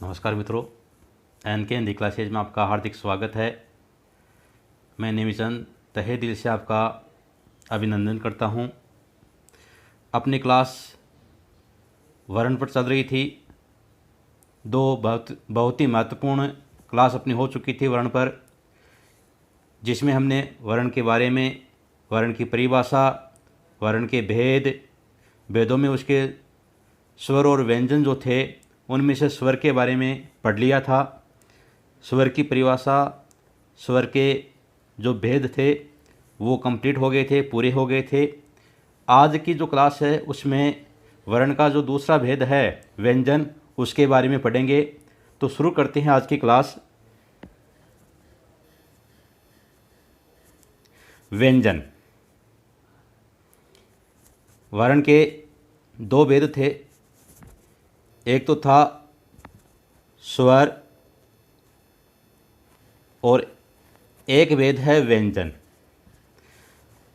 नमस्कार मित्रों, एन के हिंदी क्लासेज में आपका हार्दिक स्वागत है। मैं निमिचंद तहे दिल से आपका अभिनंदन करता हूं। अपनी क्लास वर्ण पर चल रही थी। दो बहुत ही महत्वपूर्ण क्लास अपनी हो चुकी थी वर्ण पर, जिसमें हमने वर्ण के बारे में, वर्ण की परिभाषा, वर्ण के भेदों में उसके स्वर और व्यंजन जो थे उनमें से स्वर के बारे में पढ़ लिया था। स्वर की परिभाषा, स्वर के जो भेद थे वो कंप्लीट हो गए थे, पूरे हो गए थे। आज की जो क्लास है उसमें वर्ण का जो दूसरा भेद है व्यंजन, उसके बारे में पढ़ेंगे। तो शुरू करते हैं आज की क्लास। व्यंजन। वर्ण के दो भेद थे। एक तो था स्वर और एक भेद है व्यंजन।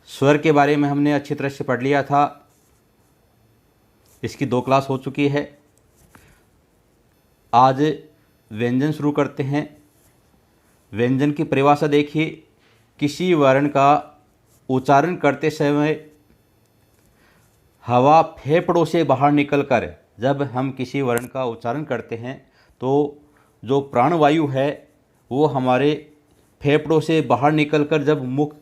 स्वर के बारे में हमने अच्छी तरह से पढ़ लिया था। इसकी दो क्लास हो चुकी है। आज व्यंजन शुरू करते हैं। व्यंजन की परिभाषा देखिए। किसी वर्ण का उच्चारण करते समय हवा फेफड़ों से बाहर निकलकर, जब हम किसी वर्ण का उच्चारण करते हैं तो जो प्राणवायु है वो हमारे फेफड़ों से बाहर निकलकर जब मुख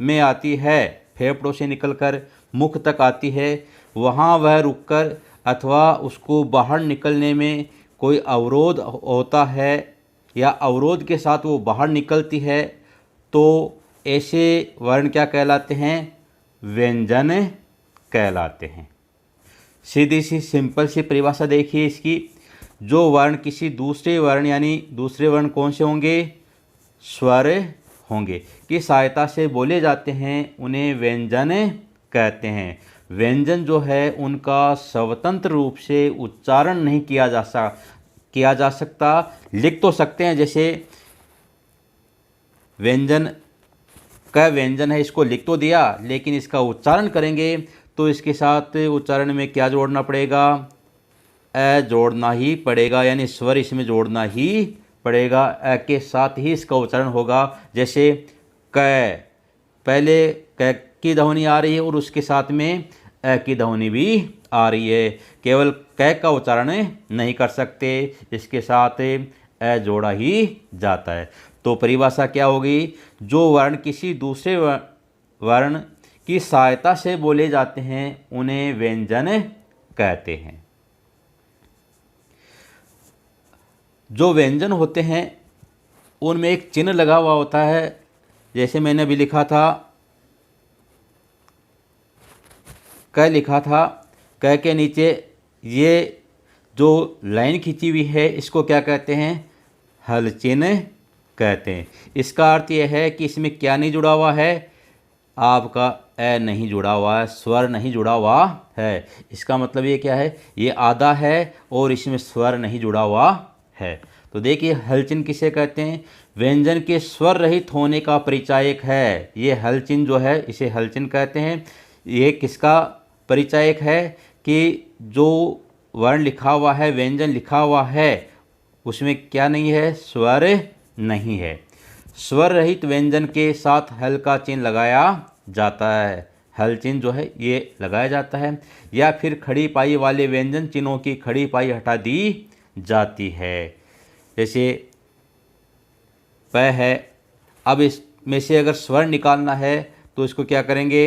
में आती है, फेफड़ों से निकलकर मुख तक आती है, वहाँ वह रुककर अथवा उसको बाहर निकलने में कोई अवरोध होता है या अवरोध के साथ वो बाहर निकलती है, तो ऐसे वर्ण क्या कहलाते हैं? व्यंजन कहलाते हैं। सीधी सी सिंपल सी परिभाषा देखिए इसकी। जो वर्ण किसी दूसरे वर्ण, यानी दूसरे वर्ण कौन से होंगे? स्वर होंगे, की सहायता से बोले जाते हैं, उन्हें व्यंजन कहते हैं। व्यंजन जो है उनका स्वतंत्र रूप से उच्चारण नहीं किया जा सकता। लिख तो सकते हैं, जैसे व्यंजन का व्यंजन है, इसको लिख तो दिया, लेकिन इसका उच्चारण करेंगे तो इसके साथ उच्चारण में क्या जोड़ना पड़ेगा? अ जोड़ना ही पड़ेगा, यानी स्वर इसमें जोड़ना ही पड़ेगा। अ के साथ ही इसका उच्चारण होगा। जैसे क, पहले क की ध्वनि आ रही है और उसके साथ में अ की ध्वनि भी आ रही है। केवल क का उच्चारण नहीं कर सकते, इसके साथ अ जोड़ा ही जाता है। तो परिभाषा क्या होगी? जो वर्ण किसी दूसरे वर्ण की सहायता से बोले जाते हैं उन्हें व्यंजन कहते हैं। जो व्यंजन होते हैं उनमें एक चिन्ह लगा हुआ होता है। जैसे मैंने अभी लिखा था, क लिखा था, क के नीचे ये जो लाइन खींची हुई है इसको क्या कहते हैं? हल चिन्ह कहते हैं। इसका अर्थ यह है कि इसमें क्या नहीं जुड़ा हुआ है? आपका ए नहीं जुड़ा हुआ है, स्वर नहीं जुड़ा हुआ है। इसका मतलब ये क्या है? ये आधा है और इसमें स्वर नहीं जुड़ा हुआ है। तो देखिए, हलचिन्ह किसे कहते हैं? व्यंजन के स्वर रहित होने का परिचायक है। ये हलचिन्ह जो है इसे हलचिन्ह कहते हैं। ये किसका परिचायक है? कि जो वर्ण लिखा हुआ है, व्यंजन लिखा हुआ है, उसमें क्या नहीं है? स्वर नहीं है। स्वर रहित व्यंजन के साथ हल का चिन्ह लगाया जाता है। हल चिन्ह जो है ये लगाया जाता है, या फिर खड़ी पाई वाले व्यंजन चिन्हों की खड़ी पाई हटा दी जाती है। जैसे प है, अब इसमें से अगर स्वर निकालना है तो इसको क्या करेंगे?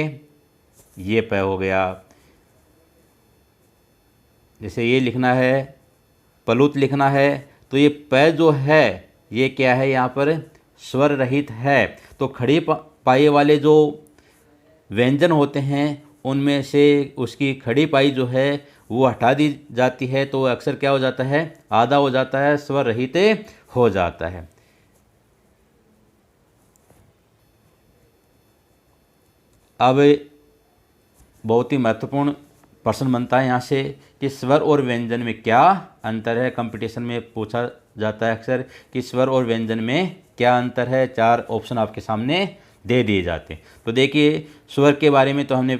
ये प हो गया। जैसे ये लिखना है, प्लुत लिखना है, तो ये प जो है ये क्या है? यहाँ पर स्वर रहित है। तो खड़ी पाई वाले जो व्यंजन होते हैं उनमें से उसकी खड़ी पाई जो है वो हटा दी जाती है, तो अक्सर क्या हो जाता है? आधा हो जाता है, स्वर रहित हो जाता है। अब बहुत ही महत्वपूर्ण प्रश्न बनता है यहाँ से कि स्वर और व्यंजन में क्या अंतर है। कंपटीशन में पूछा जाता है अक्सर कि स्वर और व्यंजन में क्या अंतर है। 4 ऑप्शन आपके सामने दे दिए जाते हैं। तो देखिए, स्वर के बारे में तो हमने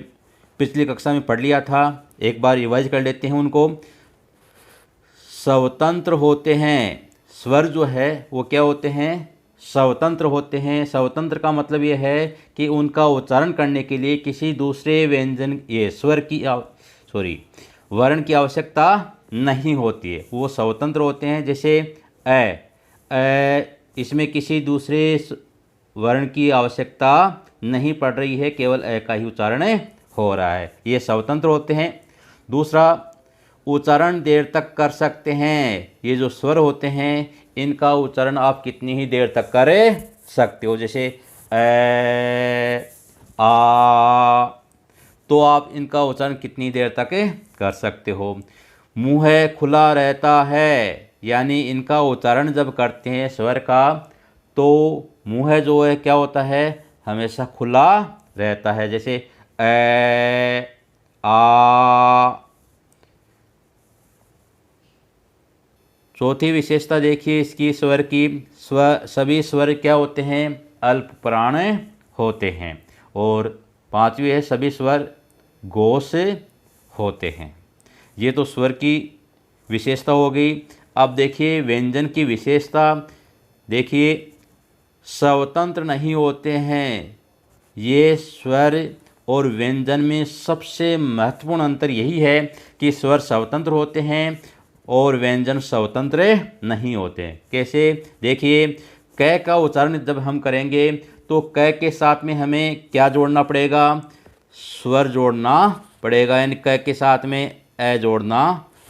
पिछली कक्षा में पढ़ लिया था, एक बार रिवाइज कर लेते हैं उनको। स्वतंत्र होते हैं। स्वर जो है वो क्या होते हैं? स्वतंत्र होते हैं। स्वतंत्र का मतलब ये है कि उनका उच्चारण करने के लिए किसी दूसरे व्यंजन ये स्वर की वर्ण की आवश्यकता नहीं होती है, वो स्वतंत्र होते हैं। जैसे इसमें किसी दूसरे वर्ण की आवश्यकता नहीं पड़ रही है, केवल का ही उच्चारण हो रहा है, ये स्वतंत्र होते हैं। दूसरा, उच्चारण देर तक कर सकते हैं। ये जो स्वर होते हैं इनका उच्चारण आप कितनी ही देर तक कर सकते हो। जैसे आ, तो आप इनका उच्चारण कितनी देर तक कर सकते हो। मुंह खुला रहता है, यानी इनका उच्चारण जब करते हैं स्वर का तो मुंह जो है क्या होता है? हमेशा खुला रहता है। जैसे आ। चौथी विशेषता देखिए इसकी स्वर की, सभी स्वर क्या होते हैं? अल्प प्राण होते हैं। और पांचवी है, सभी स्वर घोष होते हैं। ये तो स्वर की विशेषता हो गई। अब देखिए व्यंजन की विशेषता। देखिए स्वतंत्र नहीं होते हैं। ये स्वर और व्यंजन में सबसे महत्वपूर्ण अंतर यही है कि स्वर स्वतंत्र होते हैं और व्यंजन स्वतंत्र नहीं होते। कैसे? देखिए, क का उच्चारण जब हम करेंगे तो क के साथ में हमें क्या जोड़ना पड़ेगा? स्वर जोड़ना पड़ेगा, यानी क के साथ में ए जोड़ना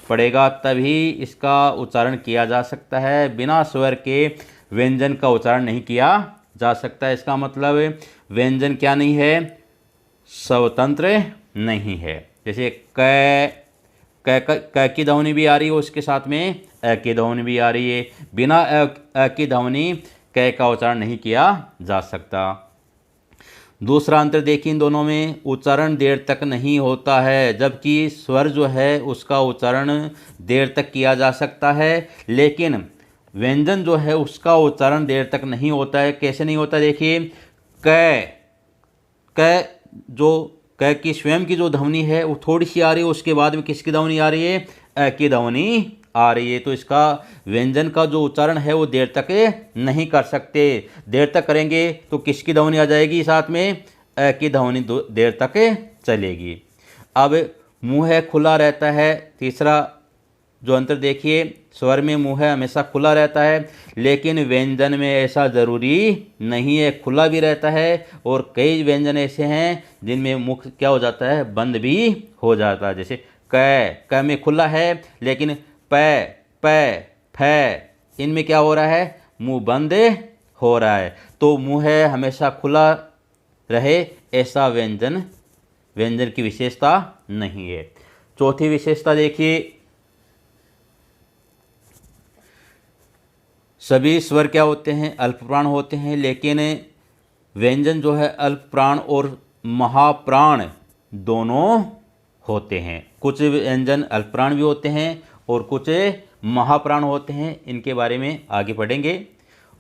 पड़ेगा, तभी इसका उच्चारण किया जा सकता है। बिना स्वर के व्यंजन का उच्चारण नहीं किया जा सकता। इसका मतलब व्यंजन क्या नहीं है? स्वतंत्र नहीं है। जैसे क की ध्वनि भी आ रही है, उसके साथ में अ की ध्वनि भी आ रही है। बिना अ की ध्वनि क का उच्चारण नहीं किया जा सकता। दूसरा अंतर देखिए इन दोनों में, उच्चारण देर तक नहीं होता है, जबकि स्वर जो है उसका उच्चारण देर तक किया जा सकता है, लेकिन व्यंजन जो है उसका उच्चारण देर तक नहीं होता है। कैसे नहीं होता? देखिए, क की स्वयं की जो ध्वनि है वो थोड़ी सी आ रही है, उसके बाद में किसकी ध्वनि आ रही है? अ की ध्वनि आ रही है। तो इसका व्यंजन का जो उच्चारण है वो देर तक नहीं कर सकते। देर तक करेंगे तो किसकी ध्वनि आ जाएगी? साथ में अ की ध्वनि देर तक चलेगी। अब मुंह खुला रहता है। तीसरा जो अंतर देखिए, स्वर में मुंह हमेशा खुला रहता है, लेकिन व्यंजन में ऐसा ज़रूरी नहीं है, खुला भी रहता है। और कई व्यंजन ऐसे हैं जिनमें मुख क्या हो जाता है? बंद भी हो जाता है। जैसे क में खुला है, लेकिन प फ इनमें क्या हो रहा है? मुंह बंद हो रहा है। तो मुंह हमेशा खुला रहे ऐसा व्यंजन की विशेषता नहीं है। चौथी विशेषता देखिए, सभी स्वर क्या होते हैं? अल्प प्राण होते हैं, लेकिन व्यंजन जो है अल्प प्राण और महाप्राण दोनों होते हैं। कुछ व्यंजन अल्प प्राण भी होते हैं और कुछ महाप्राण होते हैं। इनके बारे में आगे पढ़ेंगे।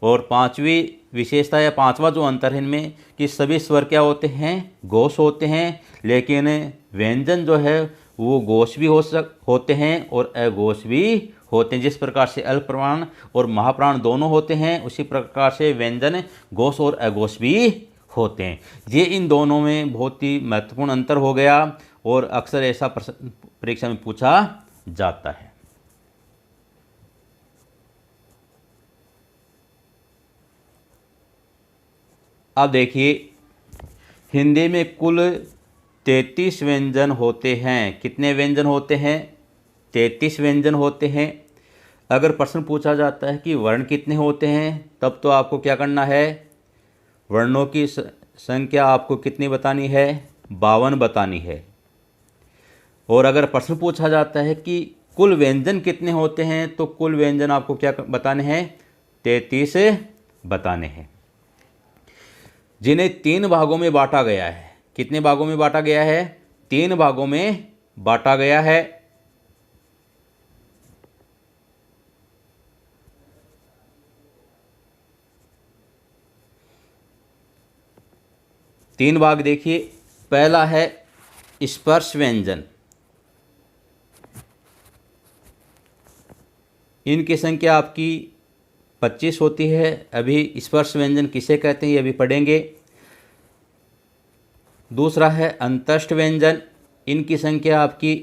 और पांचवी विशेषता या पांचवा जो अंतर है इनमें कि सभी स्वर क्या होते हैं? घोष होते हैं, लेकिन व्यंजन जो है वो घोष भी होते हैं और अघोष भी होते हैं। जिस प्रकार से अल्प प्राण और महाप्राण दोनों होते हैं, उसी प्रकार से व्यंजन घोष और अघोष भी होते हैं। ये इन दोनों में बहुत ही महत्वपूर्ण अंतर हो गया और अक्सर ऐसा परीक्षा में पूछा जाता है। अब देखिए, हिंदी में कुल 33 व्यंजन होते हैं। कितने व्यंजन होते हैं? 33 व्यंजन होते हैं। अगर प्रश्न पूछा जाता है कि वर्ण कितने होते हैं, तब तो आपको क्या करना है? वर्णों की संख्या आपको कितनी बतानी है? 52 बतानी है। और अगर प्रश्न पूछा जाता है कि कुल व्यंजन कितने होते हैं, तो कुल व्यंजन आपको क्या बताने हैं? 33 बताने हैं, जिन्हें 3 भागों में बांटा गया है। कितने भागों में बांटा गया है? 3 भागों में बांटा गया है। तीन भाग देखिए। पहला है स्पर्श व्यंजन। इनकी संख्या आपकी 25 होती है। अभी स्पर्श व्यंजन किसे कहते हैं ये अभी पढ़ेंगे। दूसरा है अंतस्थ व्यंजन, इनकी संख्या आपकी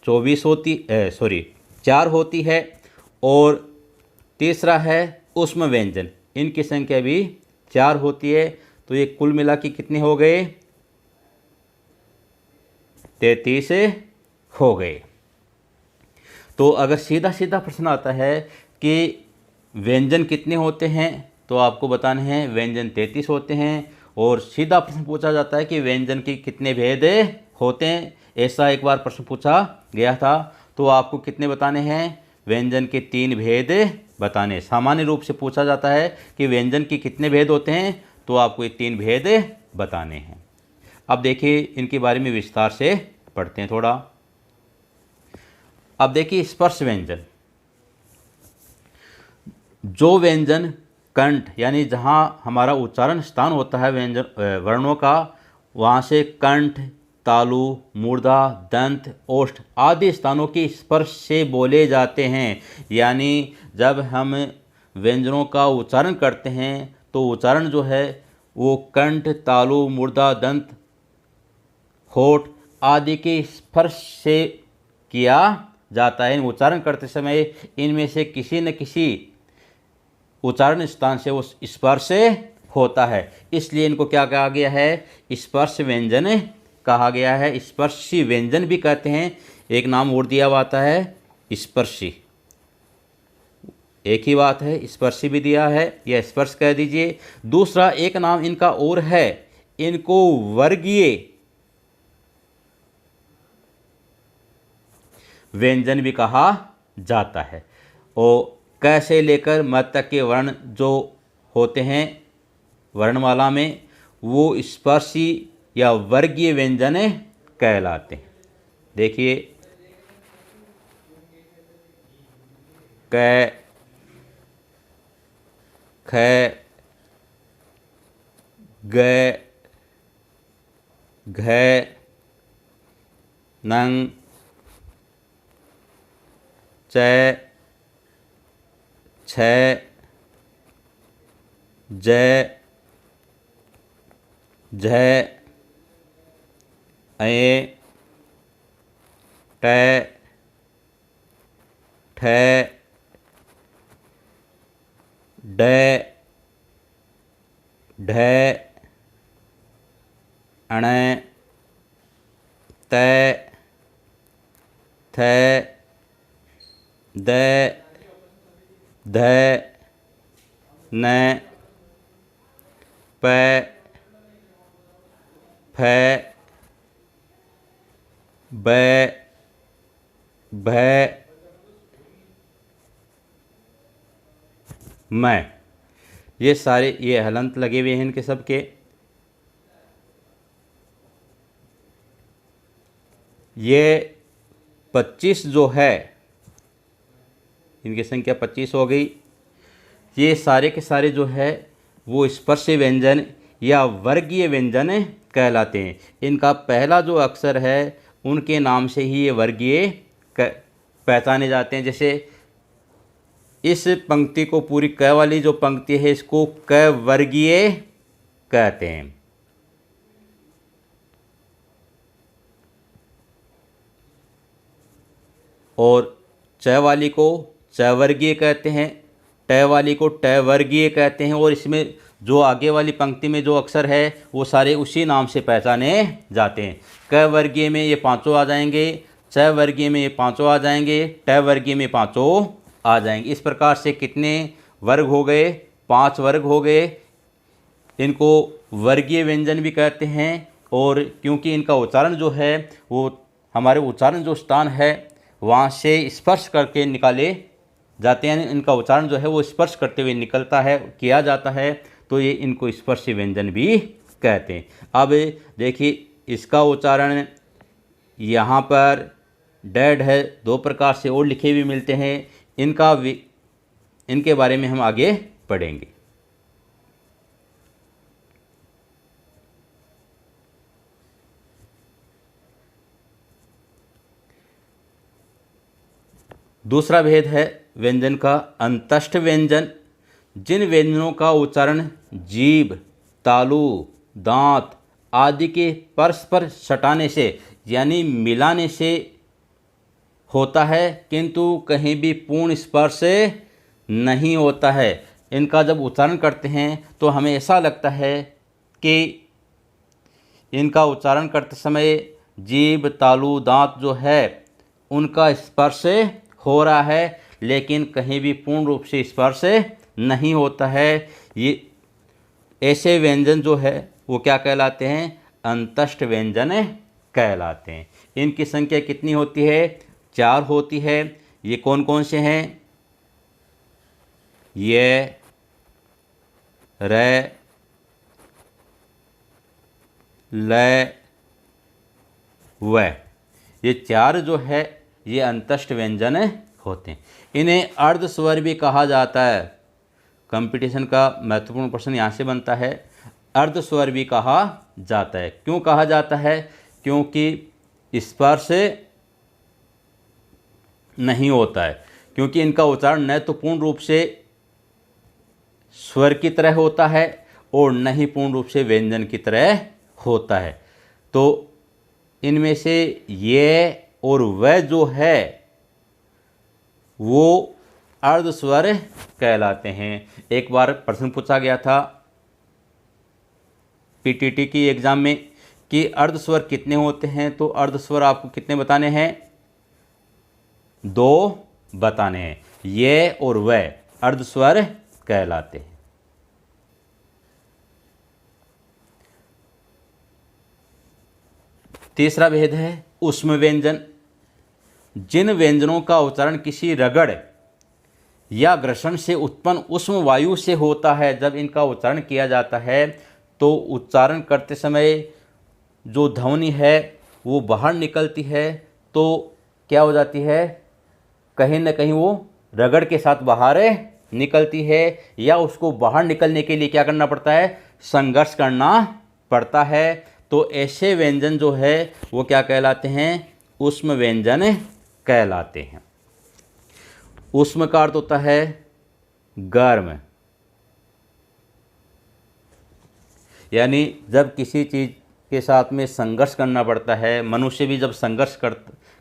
4 होती है। और तीसरा है ऊष्म व्यंजन, इनकी संख्या भी 4 होती है। तो ये कुल मिला के कितने हो गए? 33 हो गए। तो अगर सीधा सीधा प्रश्न आता है कि व्यंजन कितने होते हैं, तो आपको बताने हैं व्यंजन 33 होते हैं। और सीधा प्रश्न पूछा जाता है कि व्यंजन के कितने भेद होते हैं, ऐसा एक बार प्रश्न पूछा गया था। तो आपको कितने बताने हैं? व्यंजन के 3 भेद बताने। सामान्य रूप से पूछा जाता है कि व्यंजन के कितने भेद होते हैं, तो आपको ये 3 भेद बताने हैं। अब देखिए इनके बारे में विस्तार से पढ़ते हैं थोड़ा। अब देखिए स्पर्श व्यंजन। जो व्यंजन कंठ यानी जहाँ हमारा उच्चारण स्थान होता है व्यंजन वर्णों का, वहाँ से कंठ, तालु, मूर्धा, दंत, ओष्ठ आदि स्थानों के स्पर्श से बोले जाते हैं। यानी जब हम व्यंजनों का उच्चारण करते हैं तो उच्चारण जो है वो कंठ, तालु, मूर्धा, दंत, होठ आदि के स्पर्श से किया जाता है। उच्चारण करते समय इनमें से किसी न किसी उच्चारण स्थान से वो स्पर्श होता है, इसलिए इनको क्या कहा गया है? स्पर्श व्यंजन कहा गया है। स्पर्शी व्यंजन भी कहते हैं। एक नाम और दिया हुआ आता है स्पर्शी, एक ही बात है, स्पर्शी भी दिया है या स्पर्श कह दीजिए। दूसरा एक नाम इनका और है, इनको वर्गीय व्यंजन भी कहा जाता है। और क से लेकर म तक के वर्ण जो होते हैं वर्णमाला में, वो स्पर्शी या वर्गीय व्यंजन कहलाते हैं। देखिए क, ख, ग, घ, नंग, च, छ, ज, झ, ऐ, ट, ठ, ड, ढ, अण, त, थ, द, ध, न, प, फ, ब, भ, मैं। ये सारे ये हलंत लगे हुए हैं इनके सबके। ये 25 जो है, इनकी संख्या 25 हो गई। ये सारे के सारे जो है वो स्पर्श व्यंजन या वर्गीय व्यंजन कहलाते हैं। इनका पहला जो अक्षर है उनके नाम से ही ये वर्गीय पहचाने जाते हैं। जैसे इस पंक्ति को, पूरी क वाली जो पंक्ति है, इसको क वर्गीय कहते हैं। और च वाली को च वर्गीय कहते हैं, ट वाली को ट वर्गीय कहते हैं। और इसमें जो आगे वाली पंक्ति में जो अक्षर है वो सारे उसी नाम से पहचाने जाते हैं। क वर्गीय में ये पांचों आ जाएंगे, च वर्गीय में ये पांचों आ जाएंगे, ट वर्गीय में पांचों आ जाएंगे। इस प्रकार से कितने वर्ग हो गए? 5 वर्ग हो गए। इनको वर्गीय व्यंजन भी कहते हैं। और क्योंकि इनका उच्चारण जो है वो हमारे उच्चारण जो स्थान है वहाँ से स्पर्श करके निकाले जाते हैं। इनका उच्चारण जो है वो स्पर्श करते हुए निकलता है, किया जाता है, तो ये इनको स्पर्शी व्यंजन भी कहते हैं। अब देखिए इसका उच्चारण यहाँ पर डेड है, 2 प्रकार से और लिखे हुए मिलते हैं। इनके बारे में हम आगे पढ़ेंगे। दूसरा भेद है व्यंजन का अंतस्थ व्यंजन, जिन व्यंजनों का उच्चारण जीभ, तालु, दांत आदि के परस्पर सटाने से यानी मिलाने से होता है, किंतु कहीं भी पूर्ण स्पर्श से नहीं होता है। इनका जब उच्चारण करते हैं तो हमें ऐसा लगता है कि इनका उच्चारण करते समय जीभ, तालु, दांत जो है उनका स्पर्श हो रहा है, लेकिन कहीं भी पूर्ण रूप से स्पर्श नहीं होता है। ये ऐसे व्यंजन जो है वो क्या कहलाते हैं? अंतस्थ व्यंजन कहलाते हैं। इनकी संख्या कितनी होती है? 4 होती है। ये कौन कौन से हैं? ये, रे, ल, व। ये 4 जो है ये अंतस्थ व्यंजन होते हैं। इन्हें अर्ध स्वर भी कहा जाता है। कंपटीशन का महत्वपूर्ण प्रश्न यहाँ से बनता है, अर्ध स्वर भी कहा जाता है। क्यों कहा जाता है? क्योंकि स्पर्श नहीं होता है, क्योंकि इनका उच्चारण न तो पूर्ण रूप से स्वर की तरह होता है और न ही पूर्ण रूप से व्यंजन की तरह होता है। तो इनमें से ये और वह जो है वो अर्ध स्वर कहलाते हैं। एक बार प्रश्न पूछा गया था पीटीटी की एग्जाम में कि अर्ध स्वर कितने होते हैं, तो अर्ध स्वर आपको कितने बताने हैं? 2 बताने हैं। ये और वह अर्ध स्वर कहलाते हैं। तीसरा भेद है ऊष्म व्यंजन। जिन व्यंजनों का उच्चारण किसी रगड़ या घर्षण से उत्पन्न ऊष्म वायु से होता है, जब इनका उच्चारण किया जाता है तो उच्चारण करते समय जो ध्वनि है वो बाहर निकलती है, तो क्या हो जाती है? कहीं ना कहीं वो रगड़ के साथ बाहर निकलती है, या उसको बाहर निकलने के लिए क्या करना पड़ता है? संघर्ष करना पड़ता है। तो ऐसे व्यंजन जो है वो क्या कहलाते हैं? ऊष्म व्यंजन कहलाते हैं। ऊष्म का अर्थ होता है गर्म, यानी जब किसी चीज़ के साथ में संघर्ष करना पड़ता है, मनुष्य भी जब संघर्ष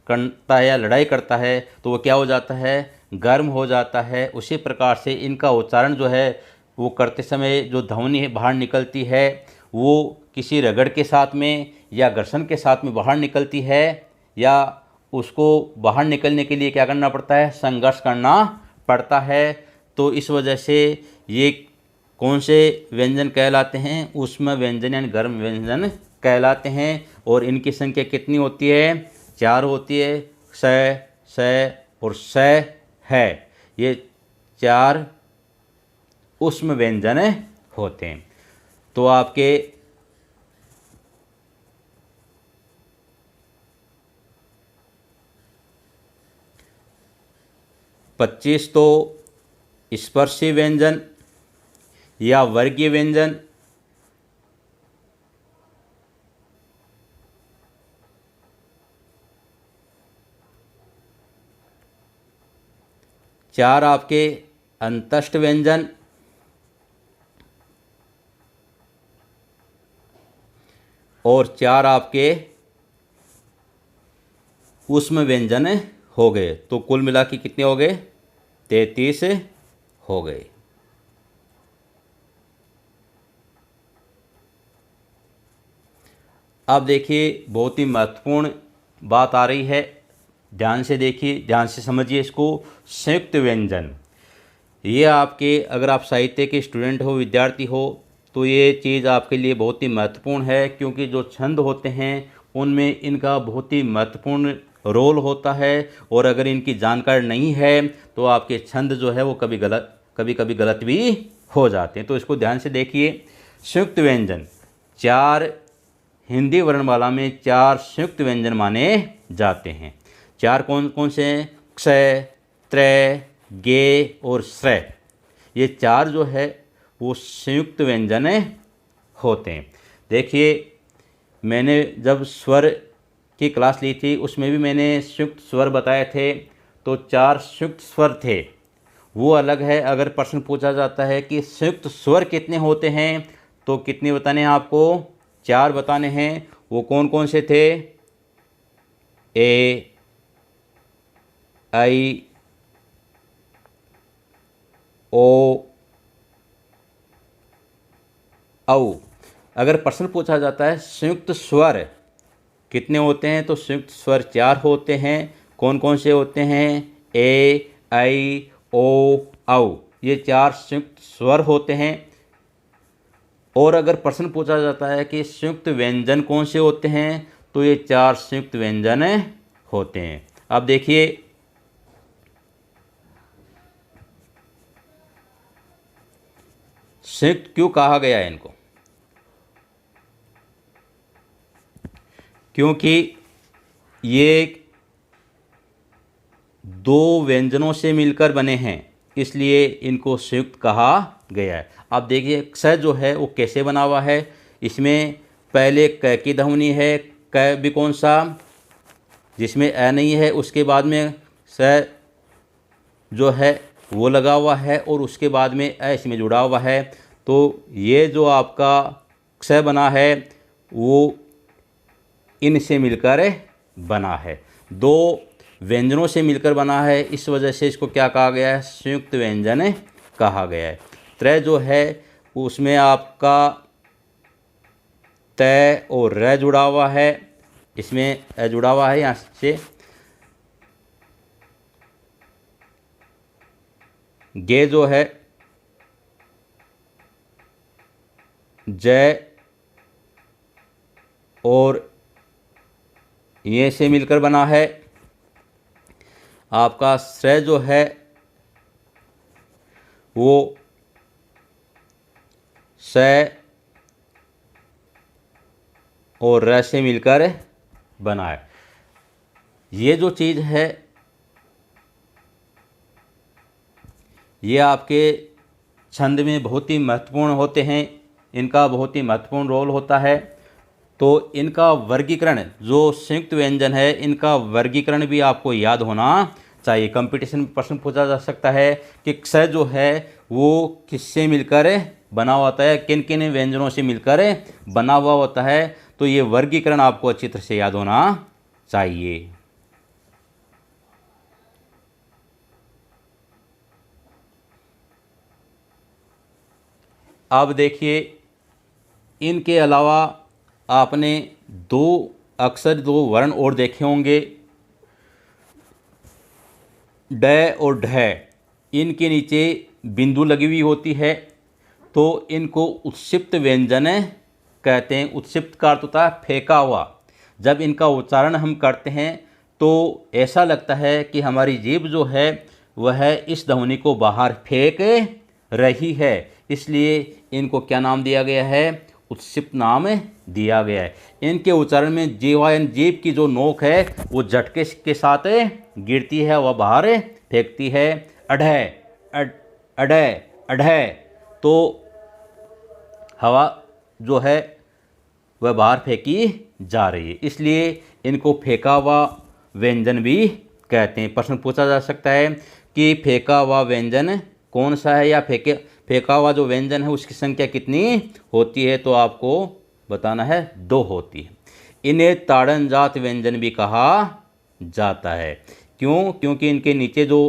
करता है या लड़ाई करता है तो वो क्या हो जाता है? गर्म हो जाता है। उसी प्रकार से इनका उच्चारण जो है वो करते समय जो ध्वनि बाहर निकलती है वो किसी रगड़ के साथ में या घर्षण के साथ में बाहर निकलती है, या उसको बाहर निकलने के लिए क्या करना पड़ता है? संघर्ष करना पड़ता है। तो इस वजह से ये कौन से व्यंजन कहलाते हैं? ऊष्म व्यंजन यानी गर्म व्यंजन कहलाते हैं। और इनकी संख्या कितनी होती है? 4 होती है। स और स है, ये 4 ऊष्म व्यंजन होते हैं। तो आपके 25 तो स्पर्शी व्यंजन या वर्गीय व्यंजन, 4 आपके अंतस्थ व्यंजन और 4 आपके ऊष्म व्यंजन हो गए। तो कुल मिला के कितने हो गए? 33 हो गए। अब देखिए बहुत ही महत्वपूर्ण बात आ रही है, ध्यान से देखिए, ध्यान से समझिए इसको। संयुक्त व्यंजन, ये आपके, अगर आप साहित्य के स्टूडेंट हो, विद्यार्थी हो, तो ये चीज़ आपके लिए बहुत ही महत्वपूर्ण है, क्योंकि जो छंद होते हैं उनमें इनका बहुत ही महत्वपूर्ण रोल होता है। और अगर इनकी जानकारी नहीं है तो आपके छंद जो है वो कभी कभी गलत भी हो जाते हैं। तो इसको ध्यान से देखिए। संयुक्त व्यंजन, 4 हिंदी वर्णमाला में 4 संयुक्त व्यंजन माने जाते हैं। 4 कौन कौन से हैं? क्ष, त्रय, गे और श्रय। ये 4 जो है वो संयुक्त व्यंजन होते हैं। देखिए मैंने जब स्वर की क्लास ली थी उसमें भी मैंने संयुक्त स्वर बताए थे। तो 4 संयुक्त स्वर थे, वो अलग है। अगर प्रश्न पूछा जाता है कि संयुक्त स्वर कितने होते हैं, तो कितने बताने हैं आपको? 4 बताने हैं। वो कौन कौन से थे? ए, आई, ओ, औ। अगर प्रश्न पूछा जाता है संयुक्त स्वर कितने होते हैं, तो संयुक्त स्वर 4 होते हैं। कौन कौन से होते हैं? ए, आई, ओ, औ। ये 4 संयुक्त स्वर होते हैं। और अगर प्रश्न पूछा जाता है कि संयुक्त व्यंजन कौन से होते हैं, तो ये 4 संयुक्त व्यंजन होते हैं। अब देखिए, संयुक्त क्यों कहा गया है इनको? क्योंकि ये 2 व्यंजनों से मिलकर बने हैं, इसलिए इनको संयुक्त कहा गया है। अब देखिए क्ष जो है वो कैसे बना हुआ है। इसमें पहले क की ध्वनि है, क भी कौन सा, जिसमें अ नहीं है, उसके बाद में स जो है वो लगा हुआ है, और उसके बाद में अ इसमें जुड़ा हुआ है। तो ये जो आपका क्ष बना है वो इनसे मिलकर बना है, 2 व्यंजनों से मिलकर बना है। इस वजह से इसको क्या कहा गया है? संयुक्त व्यंजन कहा गया है। त्रय जो है उसमें आपका तय और र जुड़ा हुआ है, इसमें अ जुड़ा हुआ है यहाँ से। गे जो है जय और ये से मिलकर बना है। आपका स जो है वो स और र से मिलकर बना है। ये जो चीज़ है ये आपके छंद में बहुत ही महत्वपूर्ण होते हैं, इनका बहुत ही महत्वपूर्ण रोल होता है। तो इनका वर्गीकरण, जो संयुक्त व्यंजन है, इनका वर्गीकरण भी आपको याद होना चाहिए। कंपटीशन में प्रश्न पूछा जा सकता है कि क्ष जो है वो किससे मिलकर बना हुआ होता है, किन किन व्यंजनों से मिलकर बना हुआ होता है। तो ये वर्गीकरण आपको अच्छी तरह से याद होना चाहिए। अब देखिए, इनके अलावा आपने 2 अक्षर, 2 वर्ण और देखे होंगे, ड और ढ। इनके नीचे बिंदु लगी हुई होती है, तो इनको उत्क्षिप्त व्यंजन कहते हैं। उत्क्षिप्त का अर्थ होता है फेंका हुआ। जब इनका उच्चारण हम करते हैं तो ऐसा लगता है कि हमारी जीभ जो है वह इस ध्वनि को बाहर फेंक रही है, इसलिए इनको क्या नाम दिया गया है? उत्क्षिप्त नाम दिया गया है। इनके उच्चारण में जीभ की जो नोक है वो झटके के साथ गिरती है, वह बाहर फेंकती है। अढ़, अढ़, अढ़, तो हवा जो है वह बाहर फेंकी जा रही है, इसलिए इनको फेंका हुआ व्यंजन भी कहते हैं। प्रश्न पूछा जा सकता है कि फेंका हुआ व्यंजन कौन सा है, या फेंका हुआ जो व्यंजन है उसकी संख्या कितनी होती है, तो आपको बताना है 2 होती है। इन्हें ताड़नजात व्यंजन भी कहा जाता है। क्यों? क्योंकि इनके नीचे जो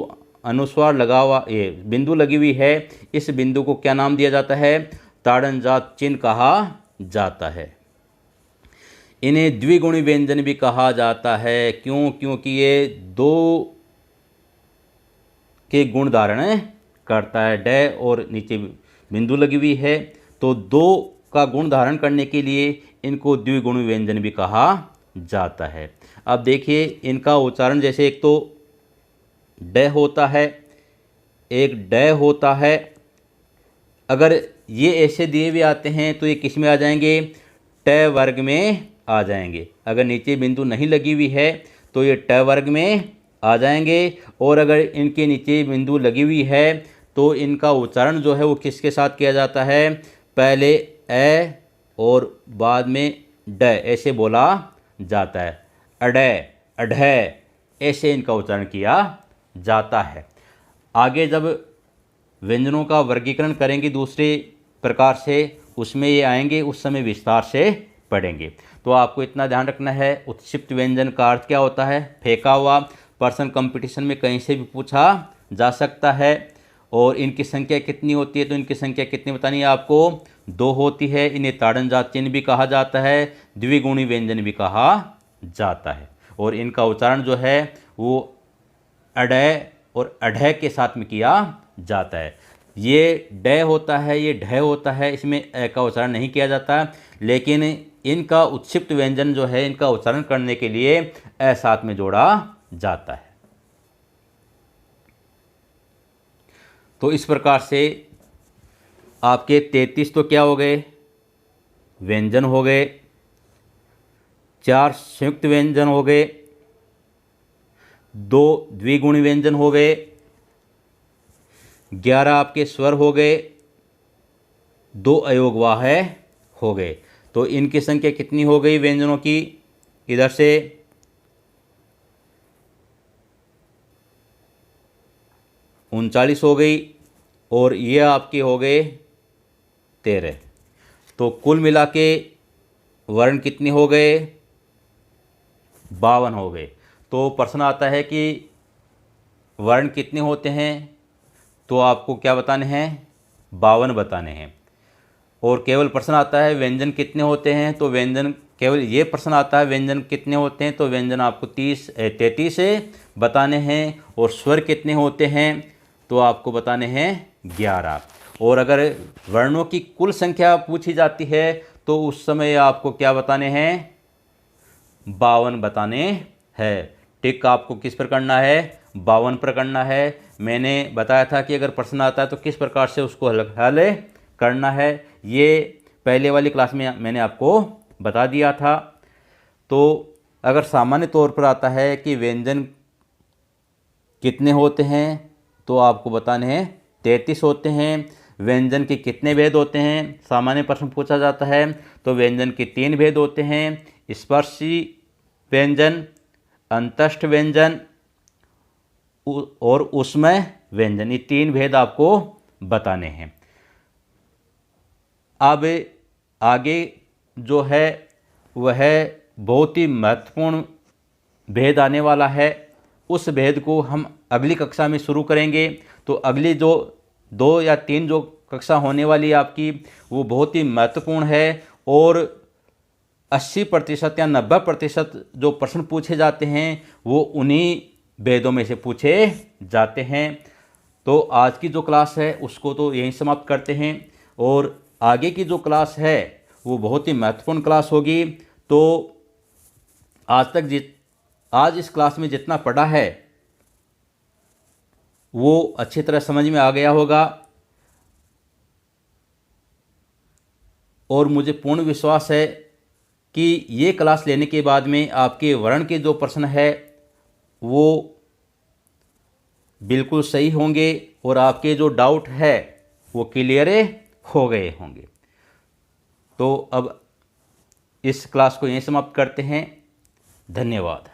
अनुस्वार लगा हुआ, ये बिंदु लगी हुई है, इस बिंदु को क्या नाम दिया जाता है? ताड़नजात चिन्ह कहा जाता है। इन्हें द्विगुणी व्यंजन भी कहा जाता है। क्यों? क्योंकि ये 2 के गुण धारण करता है। ड और नीचे बिंदु लगी हुई है, तो 2 का गुण धारण करने के लिए इनको द्विगुणी व्यंजन भी कहा जाता है। अब देखिए इनका उच्चारण, जैसे एक तो ड होता है, एक ड होता है। अगर ये ऐसे दिए हुए आते हैं तो ये किस में आ जाएंगे? ट वर्ग में आ जाएंगे। अगर नीचे बिंदु नहीं लगी हुई है तो ये ट वर्ग में आ जाएंगे, और अगर इनके नीचे बिंदु लगी हुई है तो इनका उच्चारण जो है वो किसके साथ किया जाता है? पहले ए और बाद में ड ऐसे बोला जाता है। अड, अढ़, ऐसे इनका उच्चारण किया जाता है। आगे जब व्यंजनों का वर्गीकरण करेंगे दूसरे प्रकार से, उसमें ये आएंगे, उस समय विस्तार से पढ़ेंगे। तो आपको इतना ध्यान रखना है, उत्क्षिप्त व्यंजन का अर्थ क्या होता है, फेंका हुआ। पर्सन कंपटीशन में कहीं से भी पूछा जा सकता है। और इनकी संख्या कितनी होती है, तो इनकी संख्या कितनी बतानी है आपको, 2 होती है। इन्हें ताड़न जात चिन्ह भी कहा जाता है, द्विगुणी व्यंजन भी कहा जाता है। और इनका उच्चारण जो है वो अडय और अढय के साथ में किया जाता है। ये ड होता है, ये ढ होता है, इसमें अ का उच्चारण नहीं किया जाता, लेकिन इनका उत्क्षिप्त व्यंजन जो है, इनका उच्चारण करने के लिए अ साथ में जोड़ा जाता है। तो इस प्रकार से आपके 33 तो क्या हो गए, व्यंजन हो गए, 4 संयुक्त व्यंजन हो गए, 2 द्विगुणी व्यंजन हो गए, 11 आपके स्वर हो गए, 2 अयोगवाह हो गए। तो इनकी संख्या कितनी हो गई व्यंजनों की, इधर से 39 हो गई, और ये आपके हो गए 13। तो कुल मिला के वर्ण कितने हो गए, 52 हो गए। तो प्रश्न आता है कि वर्ण कितने होते हैं, तो आपको क्या बताने हैं, 52 बताने हैं। और केवल प्रश्न आता है व्यंजन कितने होते हैं, तो व्यंजन केवल ये प्रश्न आता है व्यंजन कितने होते हैं, तो व्यंजन आपको 33 बताने हैं। और स्वर कितने होते हैं, तो आपको बताने हैं 11। और अगर वर्णों की कुल संख्या पूछी जाती है तो उस समय आपको क्या बताने हैं, 52 बताने हैं। टिक आपको किस पर करना है, 52 पर करना है। मैंने बताया था कि अगर प्रश्न आता है तो किस प्रकार से उसको हल करना है, ये पहले वाली क्लास में मैंने आपको बता दिया था। तो अगर सामान्य तौर पर आता है कि व्यंजन कितने होते हैं, तो आपको बताने हैं 33 होते हैं। व्यंजन के कितने भेद होते हैं, सामान्य प्रश्न पूछा जाता है, तो व्यंजन के 3 भेद होते हैं, स्पर्शी व्यंजन, अंतस्थ व्यंजन और उष्मय व्यंजन। ये 3 भेद आपको बताने हैं। अब आगे जो है वह बहुत ही महत्वपूर्ण भेद आने वाला है, उस भेद को हम अगली कक्षा में शुरू करेंगे। तो अगली जो 2 या 3 जो कक्षा होने वाली आपकी, वो बहुत ही महत्वपूर्ण है। और 80% या 90% जो प्रश्न पूछे जाते हैं वो उन्हीं भेदों में से पूछे जाते हैं। तो आज की जो क्लास है उसको तो यहीं समाप्त करते हैं, और आगे की जो क्लास है वो बहुत ही महत्वपूर्ण क्लास होगी। तो आज इस क्लास में जितना पढ़ा है वो अच्छी तरह समझ में आ गया होगा, और मुझे पूर्ण विश्वास है कि ये क्लास लेने के बाद में आपके वर्ण के जो प्रश्न है वो बिल्कुल सही होंगे, और आपके जो डाउट है वो क्लियर हो गए होंगे। तो अब इस क्लास को यहीं समाप्त करते हैं। धन्यवाद।